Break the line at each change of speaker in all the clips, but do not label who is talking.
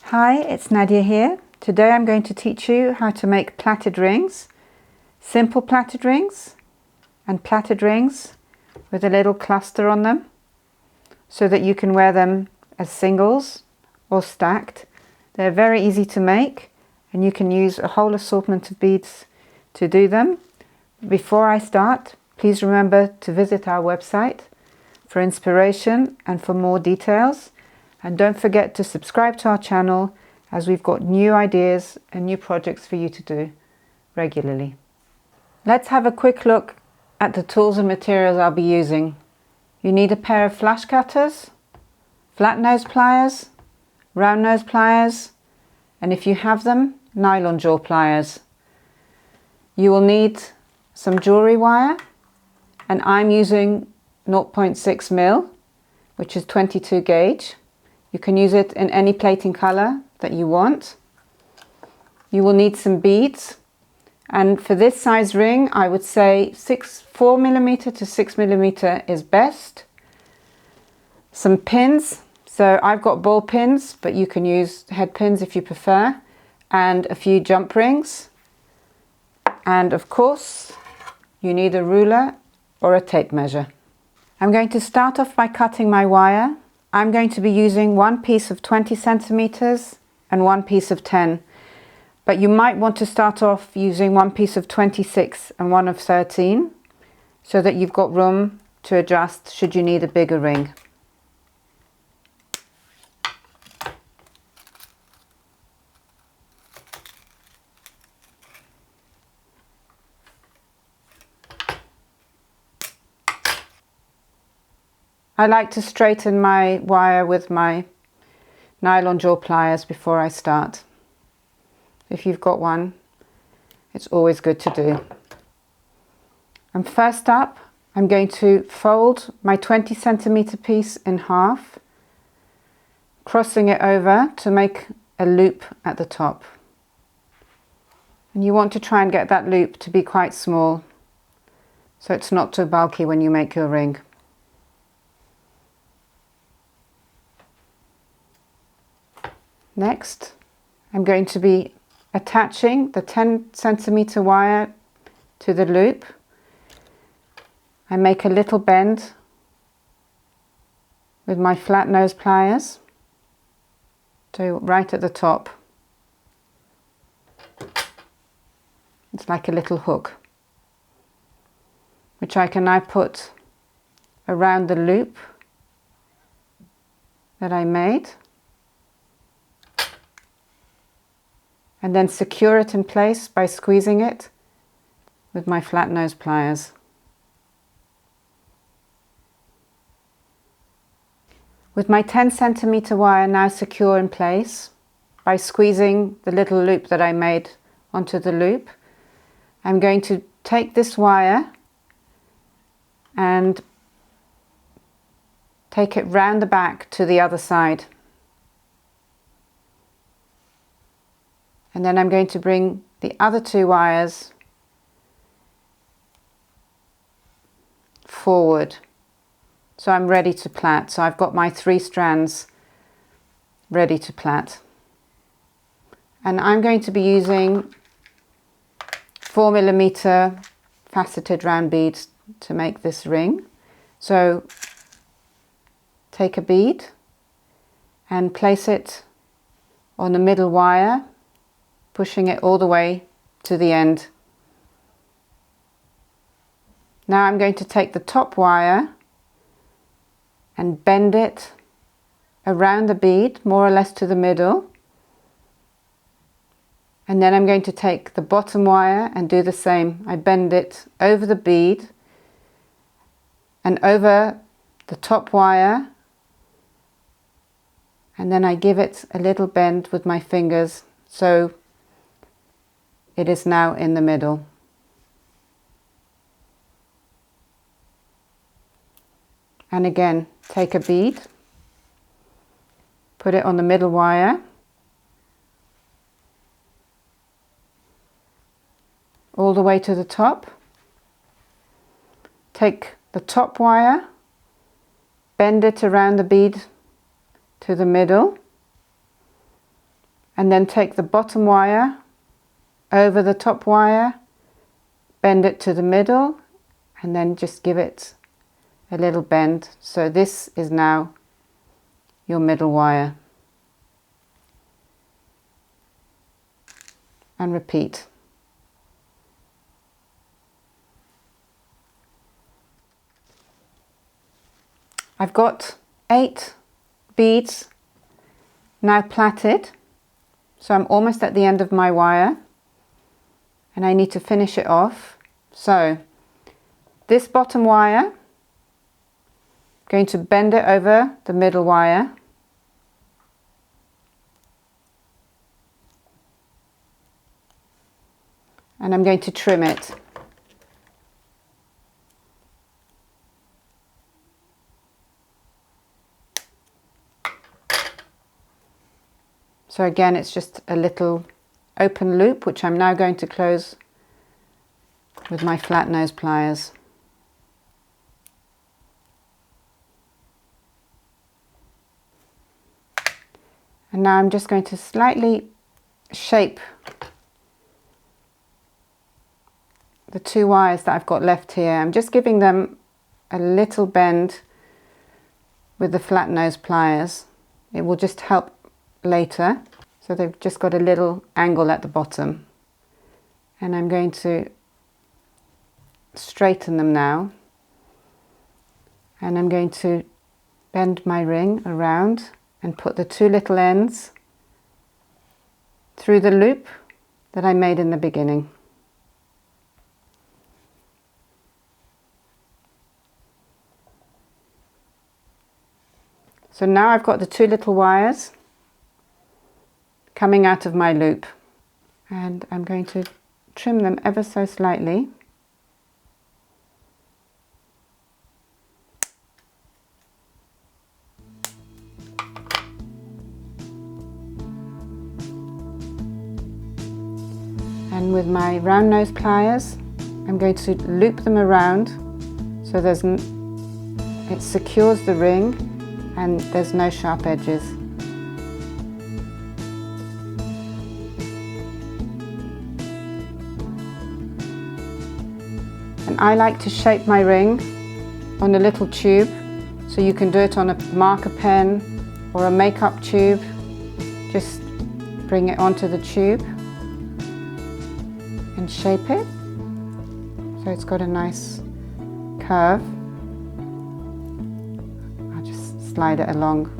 Hi, it's Nadia here. Today I'm going to teach you how to make plaited rings, simple plaited rings and plaited rings with a little cluster on them so that you can wear them as singles or stacked. They're very easy to make and you can use a whole assortment of beads to do them. Before I start, please remember to visit our website for inspiration and for more details. And don't forget to subscribe to our channel as we've got new ideas and new projects for you to do regularly. Let's have a quick look at the tools and materials I'll be using. You need a pair of flash cutters, flat nose pliers, round nose pliers, and if you have them, nylon jaw pliers. You will need some jewellery wire, and I'm using 0.6 mil, which is 22 gauge. You can use it in any plating colour that you want. You will need some beads, and for this size ring I would say 4mm to 6mm is best. Some pins, so I've got ball pins but you can use head pins if you prefer, and a few jump rings, and of course you need a ruler or a tape measure. I'm going to start off by cutting my wire. I'm going to be using one piece of 20 centimeters and one piece of 10, but you might want to start off using one piece of 26 and one of 13 so that you've got room to adjust should you need a bigger ring. I like to straighten my wire with my nylon jaw pliers before I start. If you've got one, it's always good to do. And first up, I'm going to fold my 20 centimeter piece in half, crossing it over to make a loop at the top. And you want to try and get that loop to be quite small, so it's not too bulky when you make your ring. Next, I'm going to be attaching the 10 centimeter wire to the loop. I make a little bend with my flat nose pliers, so right at the top. It's like a little hook, which I can now put around the loop that I made, and then secure it in place by squeezing it with my flat nose pliers. With my 10 centimeter wire now secure in place by squeezing the little loop that I made onto the loop, I'm going to take this wire and take it round the back to the other side. And then I'm going to bring the other two wires forward. So I'm ready to plait. So I've got my 3 strands ready to plait. And I'm going to be using 4mm faceted round beads to make this ring. So take a bead and place it on the middle wire, pushing it all the way to the end. Now I'm going to take the top wire and bend it around the bead, more or less to the middle. And then I'm going to take the bottom wire and do the same. I bend it over the bead and over the top wire, and then I give it a little bend with my fingers, so it is now in the middle. And again, take a bead, put it on the middle wire, all the way to the top. Take the top wire, bend it around the bead to the middle, and then take the bottom wire over the top wire, bend it to the middle, and then just give it a little bend. So this is now your middle wire. And repeat. I've got 8 beads now plaited, so I'm almost at the end of my wire and I need to finish it off. So this bottom wire, I'm going to bend it over the middle wire, and I'm going to trim it. So again, it's just a little open loop, which I'm now going to close with my flat nose pliers. And now I'm just going to slightly shape the 2 wires that I've got left here. I'm just giving them a little bend with the flat nose pliers. It will just help later. So they've just got a little angle at the bottom. And I'm going to straighten them now. And I'm going to bend my ring around and put the 2 little ends through the loop that I made in the beginning. So now I've got the 2 little wires coming out of my loop, and I'm going to trim them ever so slightly. And with my round nose pliers, I'm going to loop them around so it secures the ring and there's no sharp edges. And I like to shape my ring on a little tube, so you can do it on a marker pen or a makeup tube. Just bring it onto the tube and shape it so it's got a nice curve. I'll just slide it along.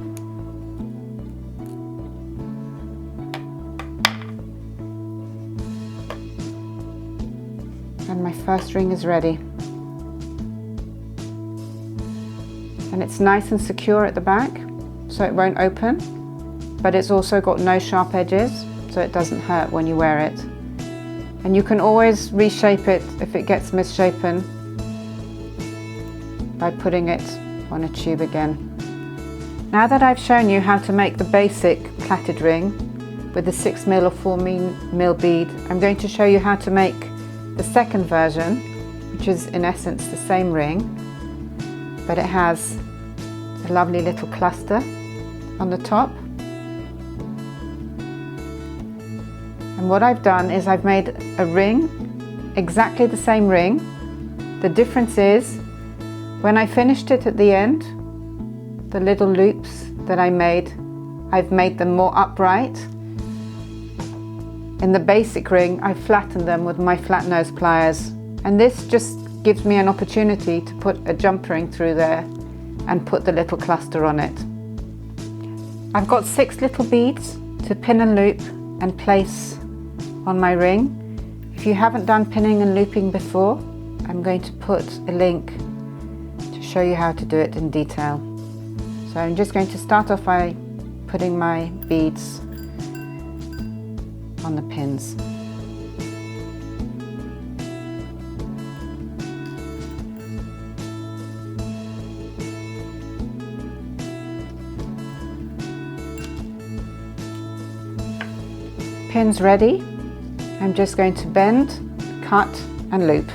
And my first ring is ready. And it's nice and secure at the back, so it won't open, but it's also got no sharp edges, so it doesn't hurt when you wear it. And you can always reshape it if it gets misshapen by putting it on a tube again. Now that I've shown you how to make the basic plaited ring with the 6mm or 4mm bead, I'm going to show you how to make the second version, which is in essence the same ring, but it has a lovely little cluster on the top. And what I've done is I've made a ring, exactly the same ring. The difference is, when I finished it at the end, the little loops that I made, I've made them more upright. In the basic ring, I flattened them with my flat nose pliers. And this just gives me an opportunity to put a jump ring through there and put the little cluster on it. I've got 6 little beads to pin and loop and place on my ring. If you haven't done pinning and looping before, I'm going to put a link to show you how to do it in detail. So I'm just going to start off by putting my beads on the pins. Pins ready. I'm just going to bend, cut and loop.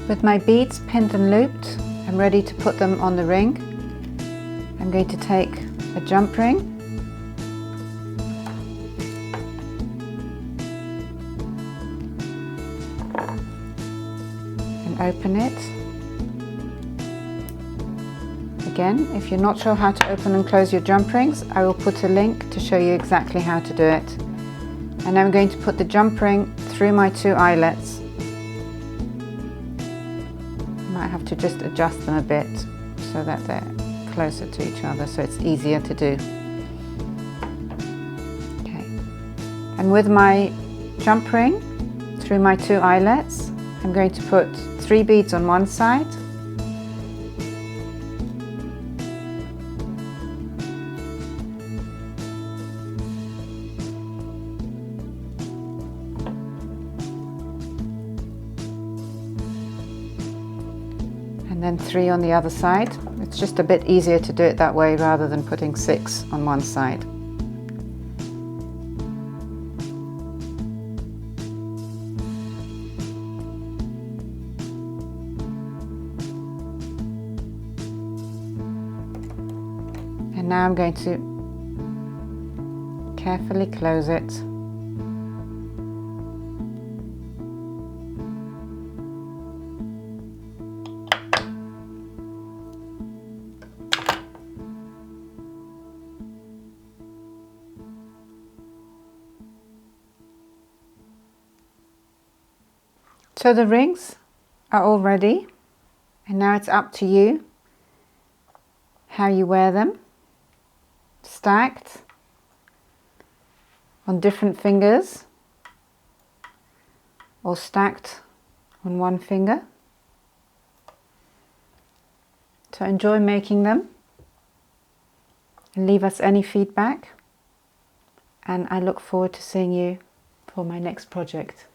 With my beads pinned and looped, I'm ready to put them on the ring. I'm going to take a jump ring and open it. Again, if you're not sure how to open and close your jump rings, I will put a link to show you exactly how to do it. And I'm going to put the jump ring through my 2 eyelets. Might have to just adjust them a bit so that they're closer to each other, so it's easier to do. Okay. And with my jump ring through my 2 eyelets, I'm going to put 3 beads on one side, and then 3 on the other side. It's just a bit easier to do it that way rather than putting 6 on one side. And now I'm going to carefully close it. So the rings are all ready, and now it's up to you how you wear them, stacked on different fingers or stacked on one finger. So enjoy making them and leave us any feedback, and I look forward to seeing you for my next project.